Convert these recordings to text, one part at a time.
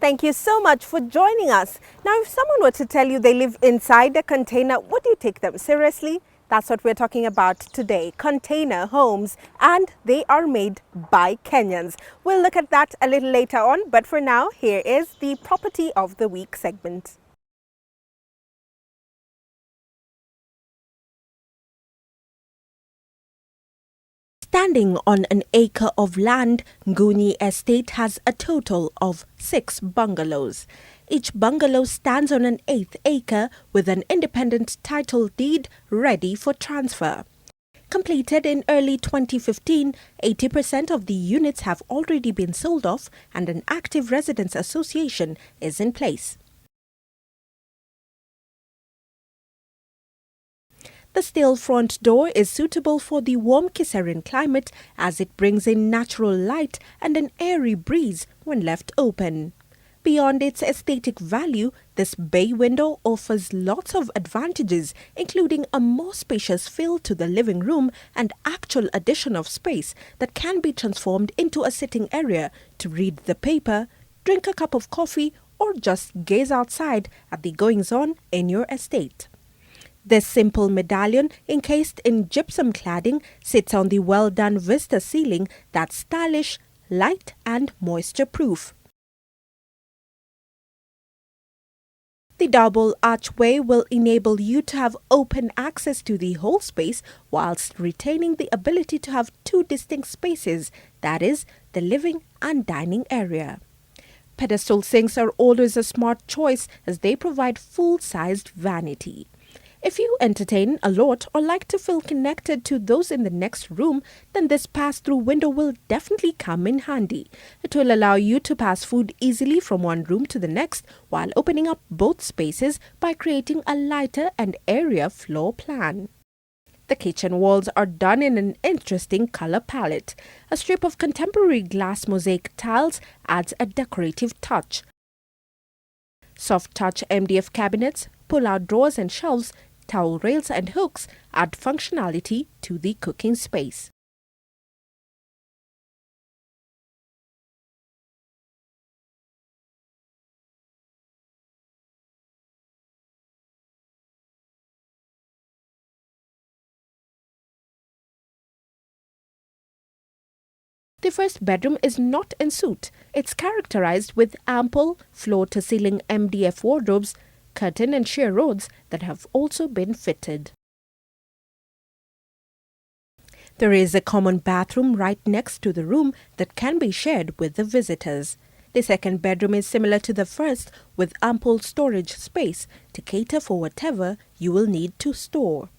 Thank you so much for joining us. Now, if someone were to tell you they live inside a container, would you take them seriously? That's what we're talking about today, container homes, and they are made by Kenyans. We'll look at that a little later on, but for now, here is the Property of the Week segment. Standing on an acre of land, Nguni Estate has a total of 6 bungalows. Each bungalow stands on an 1/8 acre with an independent title deed ready for transfer. Completed in early 2015, 80% of the units have already been sold off and an active residents association is in place. The steel front door is suitable for the warm Kiserian climate as it brings in natural light and an airy breeze when left open. Beyond its aesthetic value, this bay window offers lots of advantages, including a more spacious feel to the living room and actual addition of space that can be transformed into a sitting area to read the paper, drink a cup of coffee, or just gaze outside at the goings-on in your estate. This simple medallion, encased in gypsum cladding, sits on the well-done vista ceiling that's stylish, light and moisture-proof. The double archway will enable you to have open access to the whole space whilst retaining the ability to have 2 distinct spaces, that is, the living and dining area. Pedestal sinks are always a smart choice as they provide full-sized vanity. If you entertain a lot or like to feel connected to those in the next room, then this pass-through window will definitely come in handy. It will allow you to pass food easily from one room to the next while opening up both spaces by creating a lighter and airier floor plan. The kitchen walls are done in an interesting color palette. A strip of contemporary glass mosaic tiles adds a decorative touch. Soft touch MDF cabinets, pull-out drawers and shelves, towel rails and hooks add functionality to the cooking space. The first bedroom is not en suite. It's characterized with ample floor-to-ceiling MDF wardrobes, curtain and sheer rods that have also been fitted. There is a common bathroom right next to the room that can be shared with the visitors. The second bedroom is similar to the first with ample storage space to cater for whatever you will need to store.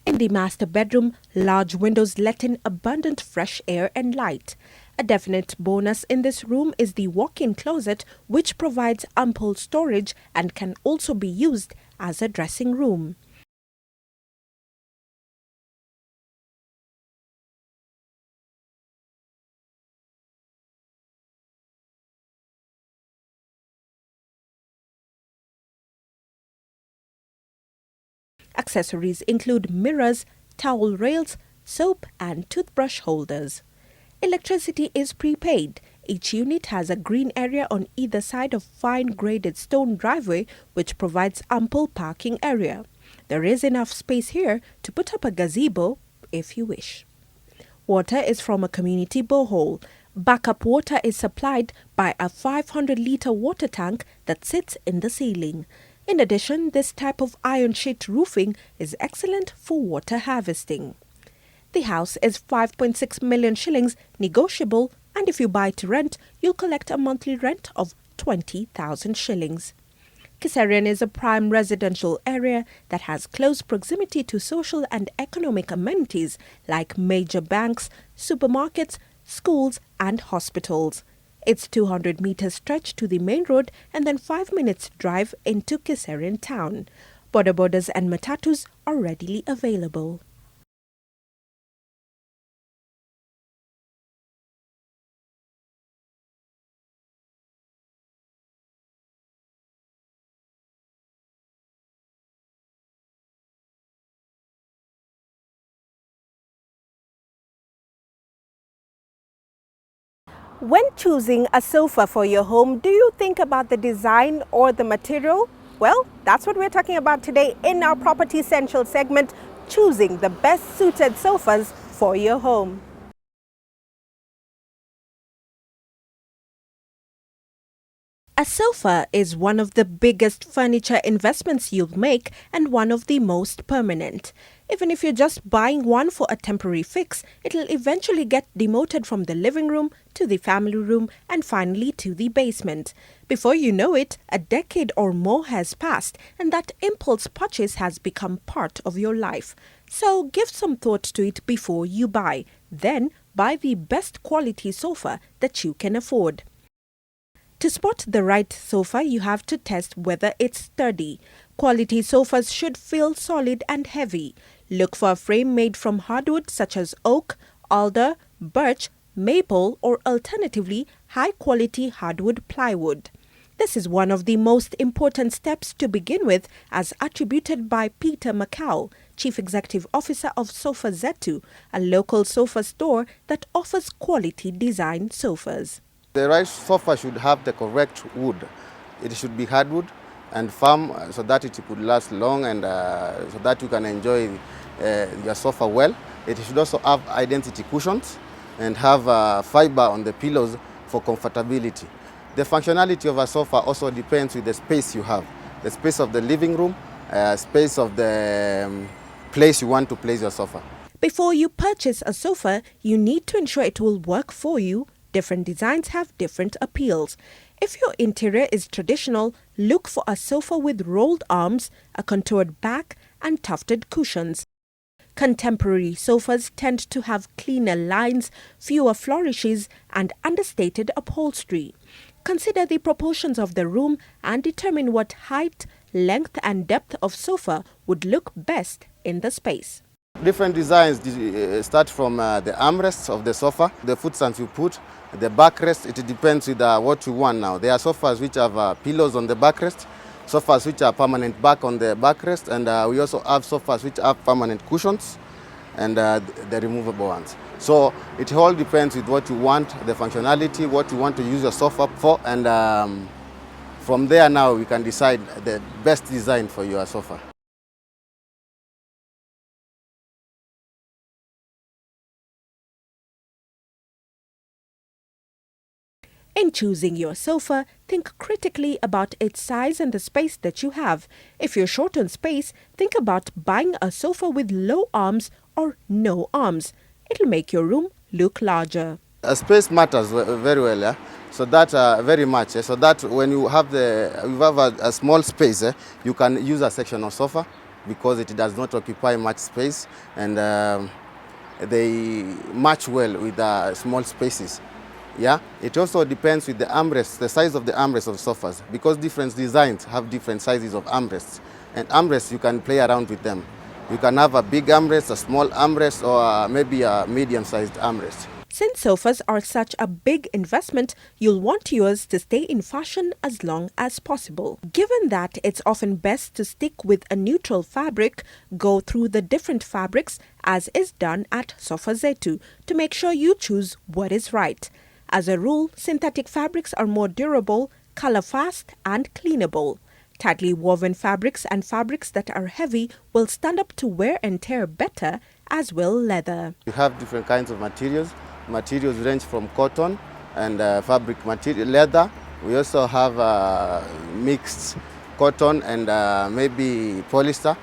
In the master bedroom, large windows let in abundant fresh air and light. A definite bonus in this room is the walk-in closet, which provides ample storage and can also be used as a dressing room. Accessories include mirrors, towel rails, soap and toothbrush holders. Electricity is prepaid. Each unit has a green area on either side of fine graded stone driveway which provides ample parking area. There is enough space here to put up a gazebo if you wish. Water is from a community borehole. Backup water is supplied by a 500-litre water tank that sits in the ceiling. In addition, this type of iron sheet roofing is excellent for water harvesting. The house is 5.6 million shillings negotiable, and if you buy to rent, you'll collect a monthly rent of 20,000 shillings. Kiserian is a prime residential area that has close proximity to social and economic amenities like major banks, supermarkets, schools and hospitals. It's 200 meters stretch to the main road and then 5 minutes drive into Kiserian town. Boda bodas and matatus are readily available. When choosing a sofa for your home, do you think about the design or the material? Well, that's what we're talking about today in our Property Essential segment, choosing the best suited sofas for your home. A sofa is one of the biggest furniture investments you'll make and one of the most permanent. Even if you're just buying one for a temporary fix, it'll eventually get demoted from the living room to the family room and finally to the basement. Before you know it, a decade or more has passed and that impulse purchase has become part of your life. So give some thought to it before you buy. Then buy the best quality sofa that you can afford. To spot the right sofa, you have to test whether it's sturdy. Quality sofas should feel solid and heavy. Look for a frame made from hardwood such as oak, alder, birch, maple, or alternatively high-quality hardwood plywood. This is one of the most important steps to begin with, as attributed by Peter Macau, Chief Executive Officer of Sofa Z2, a local sofa store that offers quality design sofas. The right sofa should have the correct wood. It should be hardwood and firm so that it could last long and so that you can enjoy your sofa well. It should also have identity cushions and have fiber on the pillows for comfortability. The functionality of a sofa also depends with the space you have. The space of the living room, space of the place you want to place your sofa. Before you purchase a sofa, you need to ensure it will work for you. Different designs have different appeals. If your interior is traditional, look for a sofa with rolled arms, a contoured back, and tufted cushions. Contemporary sofas tend to have cleaner lines, fewer flourishes, and understated upholstery. Consider the proportions of the room and determine what height, length, and depth of sofa would look best in the space. Different designs start from the armrests of the sofa, the footstands you put, the backrest. It depends with what you want now. There are sofas which have pillows on the backrest, sofas which are permanent back on the backrest, and we also have sofas which have permanent cushions and the removable ones. So it all depends with what you want, the functionality, what you want to use your sofa for, and from there now we can decide the best design for your sofa. In choosing your sofa, think critically about its size and the space that you have. If you're short on space, think about buying a sofa with low arms or no arms. It'll make your room look larger. Space matters very well, yeah? So that very much. So that when you have a small space, you can use a sectional sofa because it does not occupy much space, and they match well with small spaces. Yeah, it also depends with the armrests, the size of the armrests of sofas, because different designs have different sizes of armrests. And armrests, you can play around with them. You can have a big armrest, a small armrest, or maybe a medium-sized armrest. Since sofas are such a big investment, you'll want yours to stay in fashion as long as possible. Given that it's often best to stick with a neutral fabric, go through the different fabrics as is done at Sofa Z2 to make sure you choose what is right. As a rule, synthetic fabrics are more durable, color-fast, and cleanable. Tightly woven fabrics and fabrics that are heavy will stand up to wear and tear better, as will leather. You have different kinds of materials. Materials range from cotton and fabric material, leather. We also have mixed cotton and maybe polyester.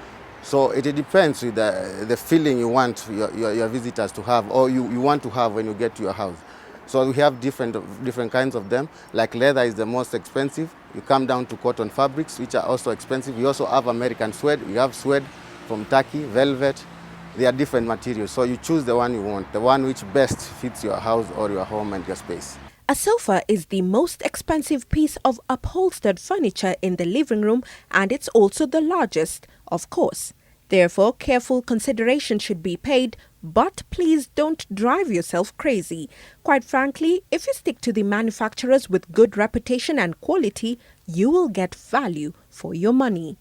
So it depends with the feeling you want your visitors to have, or you want to have when you get to your house. So we have different kinds of them. Like leather is the most expensive. You come down to cotton fabrics, which are also expensive. We also have American suede. We have suede from Turkey, velvet. They are different materials. So you choose the one you want, the one which best fits your house or your home and your space. A sofa is the most expensive piece of upholstered furniture in the living room, and it's also the largest, of course. Therefore, careful consideration should be paid, but please don't drive yourself crazy. Quite frankly, if you stick to the manufacturers with good reputation and quality, you will get value for your money.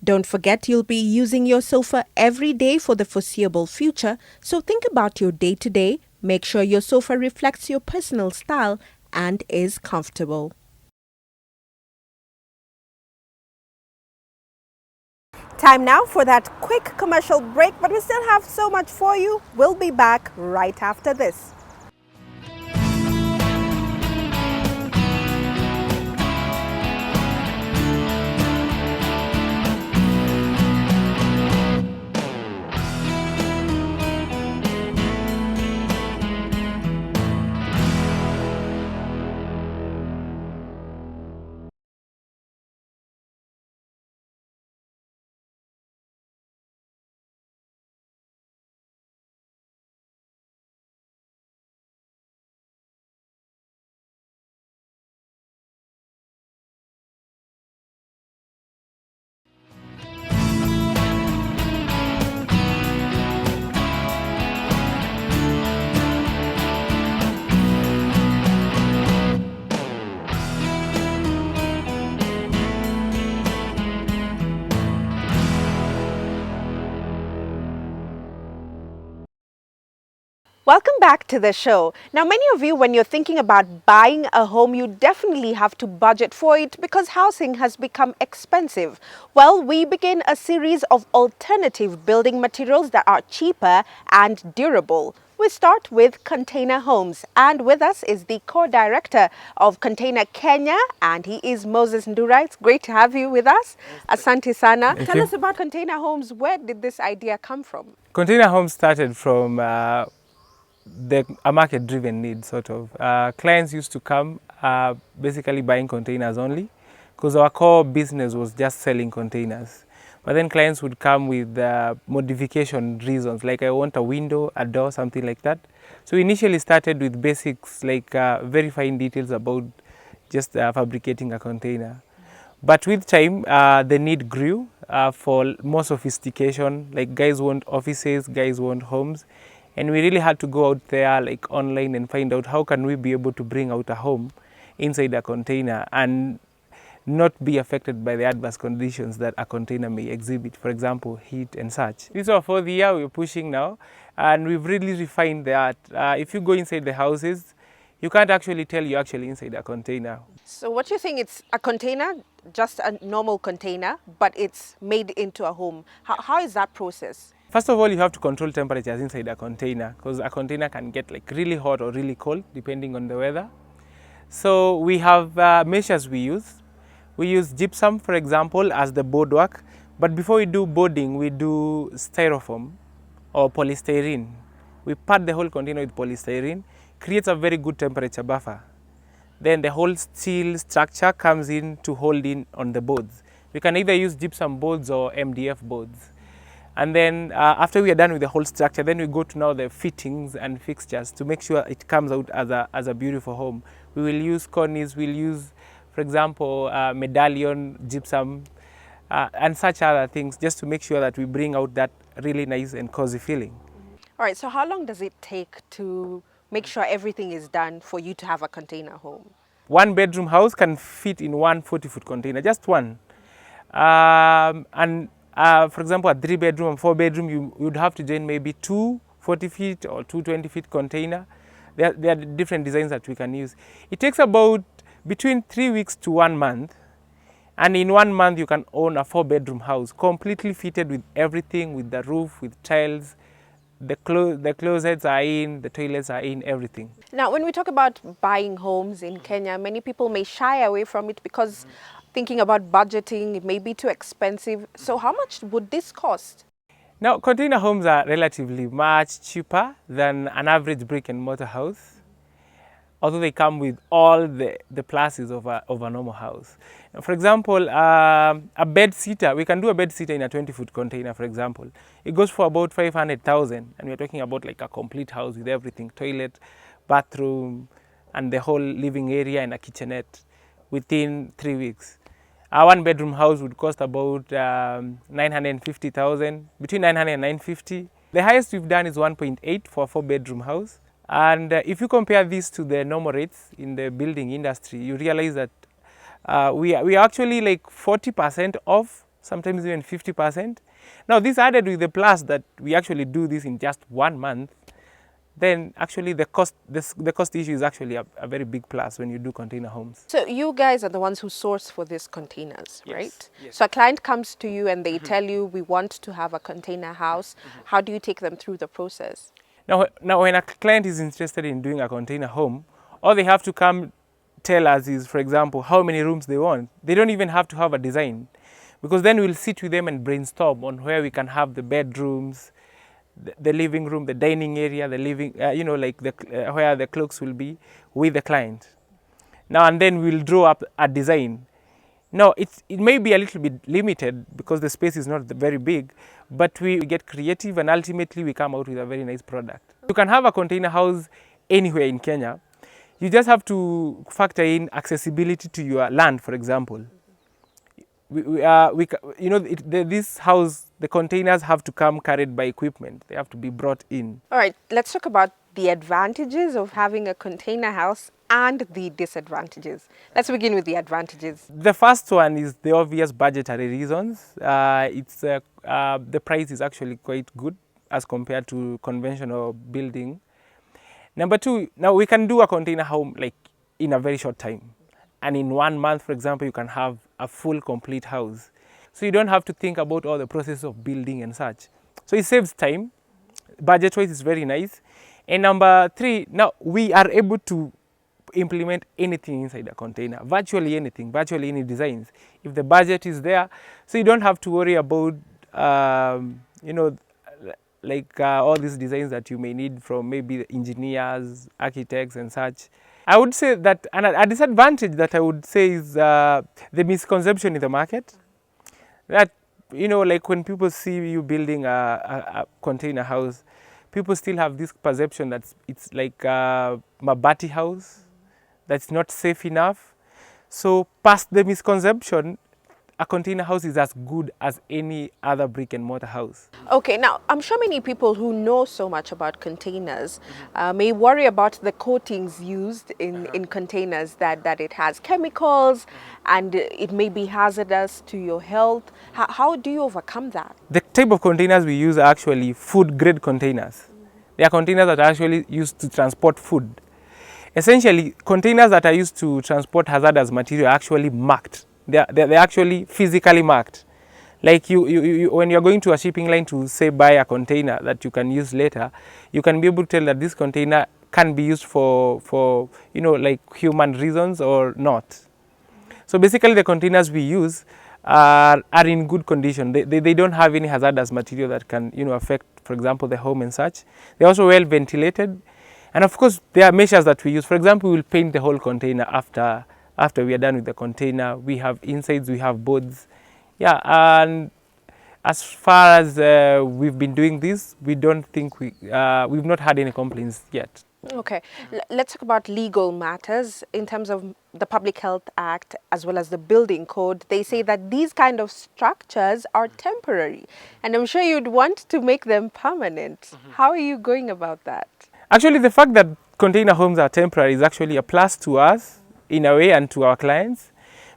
Don't forget you'll be using your sofa every day for the foreseeable future, so think about your day-to-day. Make sure your sofa reflects your personal style and is comfortable. Time now for that quick commercial break, but we still have so much for you. We'll be back right after this. Welcome back to the show. Now, many of you, when you're thinking about buying a home, you definitely have to budget for it because housing has become expensive. Well, we begin a series of alternative building materials that are cheaper and durable. We start with container homes, and with us is the co-director of Container Kenya, and he is Moses Ndurai. It's great to have you with us. Asante sana. Tell us about container homes. Where did this idea come from? Container homes started from a market-driven need, sort of. Clients used to come basically buying containers only because our core business was just selling containers. But then clients would come with modification reasons, like I want a window, a door, something like that. So we initially started with basics like verifying details about just fabricating a container. But with time, the need grew for more sophistication, like guys want offices, guys want homes. And we really had to go out there like online and find out how can we be able to bring out a home inside a container and not be affected by the adverse conditions that a container may exhibit, for example, heat and such. This is our fourth year we're pushing now, and we've really refined that. If you go inside the houses, you can't actually tell you're actually inside a container. So what you think, it's a container, just a normal container, but it's made into a home. How is that process? First of all, you have to control temperatures inside a container because a container can get like really hot or really cold depending on the weather. So we have measures we use. We use gypsum, for example, as the boardwork. But before we do boarding, we do styrofoam or polystyrene. We pad the whole container with polystyrene, creates a very good temperature buffer. Then the whole steel structure comes in to hold in on the boards. We can either use gypsum boards or MDF boards. And then after we are done with the whole structure, then we go to now the fittings and fixtures to make sure it comes out as a beautiful home. We will use cornice, we'll use, for example, medallion, gypsum, and such other things, just to make sure that we bring out that really nice and cozy feeling. All right, so how long does it take to make sure everything is done for you to have a container home? One bedroom house can fit in one 40-foot container, just one. For example, a 3-bedroom and 4-bedroom, you would have to join maybe 2 40-feet or 2 20-feet container. There are different designs that we can use. It takes about between 3 weeks to 1 month. And in 1 month, you can own a 4-bedroom house, completely fitted with everything, with the roof, with tiles. The closets are in, the toilets are in, everything. Now, when we talk about buying homes in Kenya, many people may shy away from it because thinking about budgeting, it may be too expensive. So how much would this cost? Now, container homes are relatively much cheaper than an average brick and mortar house, although they come with all the pluses of a normal house. For example, a bed sitter, we can do a bed sitter in a 20-foot container, for example. It goes for about 500,000, and we're talking about like a complete house with everything, toilet, bathroom, and the whole living area and a kitchenette within 3 weeks. A 1-bedroom house would cost about 950,000, between 900 and 950. The highest we've done is 1.8 for a 4-bedroom house. And if you compare this to the normal rates in the building industry, you realize that we are actually like 40% off sometimes even 50%. Now this added with the plus that we actually do this in just 1 month, then actually the cost issue is actually a very big plus when you do container homes. So you guys are the ones who source for these containers, Yes, right? yes. So a client comes to you and they tell you, we want to have a container house. How do you take them through the process? Now when a client is interested in doing a container home, all they have to come tell us is, for example, how many rooms they want. They don't even have to have a design, because then we'll sit with them and brainstorm on where we can have the bedrooms, the living room, the dining area, the living, like where the clocks will be with the client. Now and then we'll draw up a design. Now it may be a little bit limited because the space is not very big, but we get creative and ultimately we come out with a very nice product. You can have a container house anywhere in Kenya. You just have to factor in accessibility to your land, for example. This house, the containers have to come carried by equipment. They have to be brought in. All right, let's talk about the advantages of having a container house and the disadvantages. Let's begin with the advantages. The first one is the obvious budgetary reasons. The price is actually quite good as compared to conventional building. Number two, now we can do a container home like in a very short time. And in 1 month, for example, you can have a full complete house. So you don't have to think about all the process of building and such. So it saves time. Budget-wise, it's very nice. And number three, now we are able to implement anything inside a container, virtually anything, virtually any designs, if the budget is there. So you don't have to worry about, all these designs that you may need from maybe the engineers, architects and such. I would say that a disadvantage that I would say is the misconception in the market. That, like when people see you building a container house, people still have this perception that it's like a mabati house, that's not safe enough. So past the misconception, a container house is as good as any other brick and mortar house. Okay, now I'm sure many people who know so much about containers may worry about the coatings used in containers, that it has chemicals and it may be hazardous to your health. How do you overcome that? The type of containers we use are actually food grade containers. They are containers that are actually used to transport food. Essentially, containers that are used to transport hazardous material are actually marked. They're actually physically marked. Like you when you're going to a shipping line to say buy a container that you can use later, you can be able to tell that this container can be used for like human reasons or not. So basically the containers we use are in good condition. They don't have any hazardous material that can affect, for example, the home and such. They're also well ventilated. And of course there are measures that we use. For example, we'll paint the whole container after we are done with the container. We have insides, we have boards. Yeah, and as far as we've been doing this, we don't think we've not had any complaints yet. Okay, let's talk about legal matters in terms of the Public Health Act as well as the building code. They say that these kind of structures are temporary, and I'm sure you'd want to make them permanent. How are you going about that? Actually, the fact that container homes are temporary is actually a plus to us in a way and to our clients,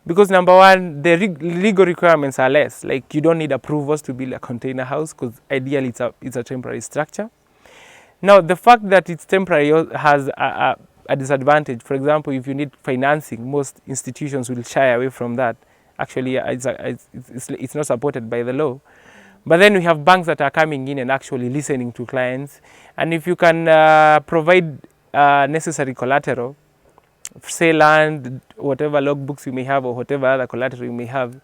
because number one, the legal requirements are less. Like you don't need approvals to build a container house, because ideally it's a temporary structure. Now the fact that it's temporary has a disadvantage. For example, if you need financing, most institutions will shy away from that. Actually, it's not supported by the law. But then we have banks that are coming in and actually listening to clients. And if you can provide necessary collateral, say land, whatever logbooks you may have or whatever other collateral you may have,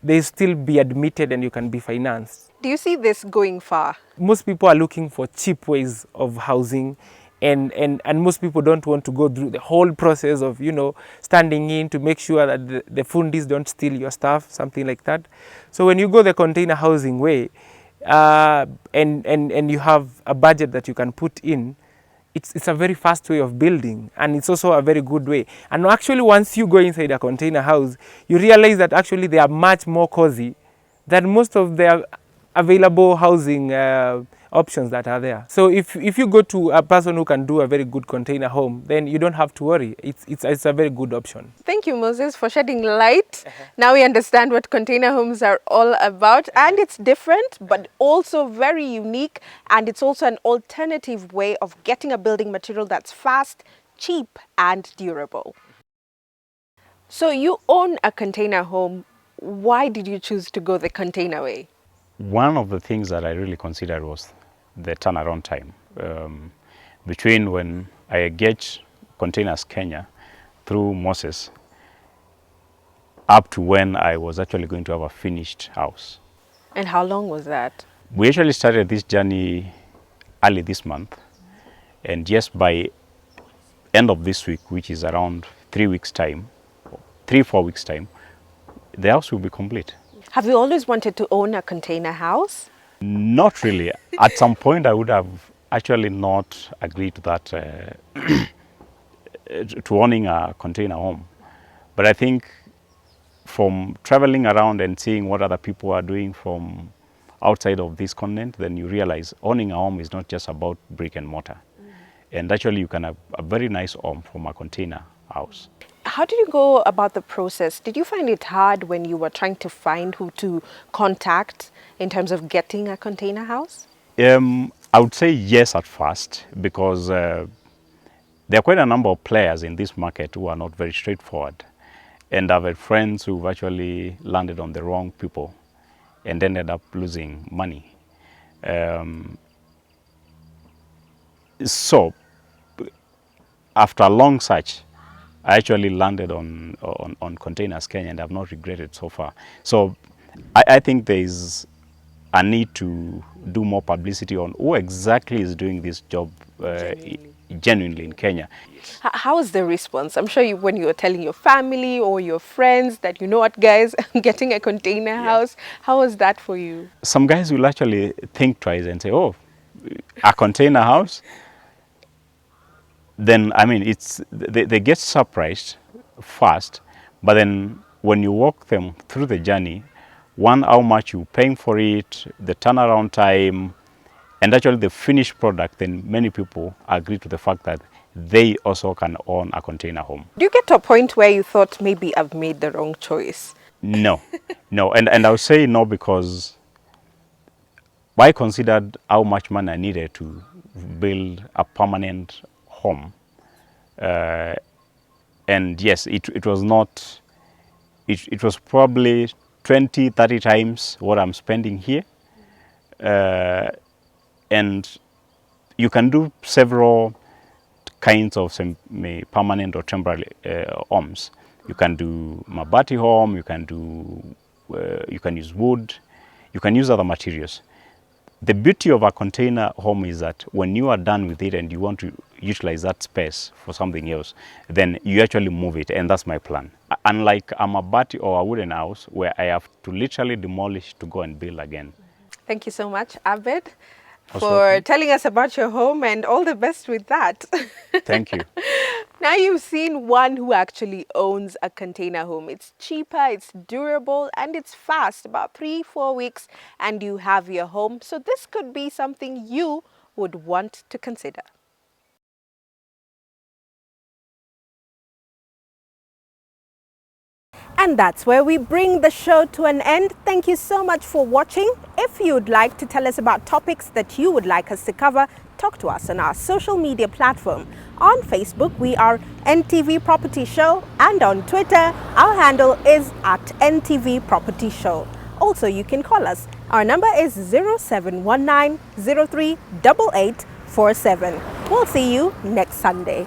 they still be admitted and you can be financed. Do you see this going far? Most people are looking for cheap ways of housing, and most people don't want to go through the whole process of standing in to make sure that the fundis don't steal your stuff, something like that. So when you go the container housing way, and you have a budget that you can put in, it's a very fast way of building, and it's also a very good way. And actually once you go inside a container house, you realize that actually they are much more cozy than most of the available housing options that are there. So if you go to a person who can do a very good container home, then you don't have to worry. It's a very good option. Thank you, Moses, for shedding light. Now we understand what container homes are all about, and it's different but also very unique, and it's also an alternative way of getting a building material that's fast, cheap and durable. So you own a container home. Why did you choose to go the container way? One of the things that I really considered was the turnaround time between when I engaged Containers Kenya through Moses up to when I was actually going to have a finished house. And how long was that? We actually started this journey early this month, and just by end of this week, which is around 4 weeks time, the house will be complete. Have you always wanted to own a container house? Not really. At some point, I would have actually not agreed to that, to owning a container home. But I think from traveling around and seeing what other people are doing from outside of this continent, then you realize owning a home is not just about brick and mortar. And actually, you can have a very nice home from a container house. How did you go about the process? Did you find it hard when you were trying to find who to contact in terms of getting a container house? I would say yes at first, because there are quite a number of players in this market who are not very straightforward. And I've had friends who've actually landed on the wrong people and ended up losing money. So after a long search, I actually landed on Containers Kenya, and I've not regretted so far. So I think there is a need to do more publicity on who exactly is doing this job genuinely in Kenya. How is the response? I'm sure when you were telling your family or your friends that, you know what, guys, I'm getting a container house. How was that for you? Some guys will actually think twice and say, oh, a container house? Then, I mean, they get surprised first, but then when you walk them through the journey, one, how much you're paying for it, the turnaround time, and actually the finished product, then many people agree to the fact that they also can own a container home. Do you get to a point where you thought maybe I've made the wrong choice? No, no, and I would say no, because I considered how much money I needed to build a permanent home. And yes, it was not, it was probably 20, 30 times what I'm spending here. And you can do several kinds of permanent or temporary homes. You can do mabati home, you can use wood, you can use other materials. The beauty of a container home is that when you are done with it and you want to utilize that space for something else, then you actually move it, and that's my plan. Unlike a mabati or a wooden house where I have to literally demolish to go and build again. Thank you so much, Abed, for telling us about your home, and all the best with that. Thank you. Now you've seen one who actually owns a container home. It's cheaper, it's durable, and it's fast, about 3-4 weeks, and you have your home. So this could be something you would want to consider. And that's where we bring the show to an end. Thank you so much for watching. If you'd like to tell us about topics that you would like us to cover, talk to us on our social media platform. On Facebook, we are NTV Property Show, and on Twitter, our handle is @NTV Property Show. Also, you can call us. Our number is 0719 03 8847. We'll see you next Sunday.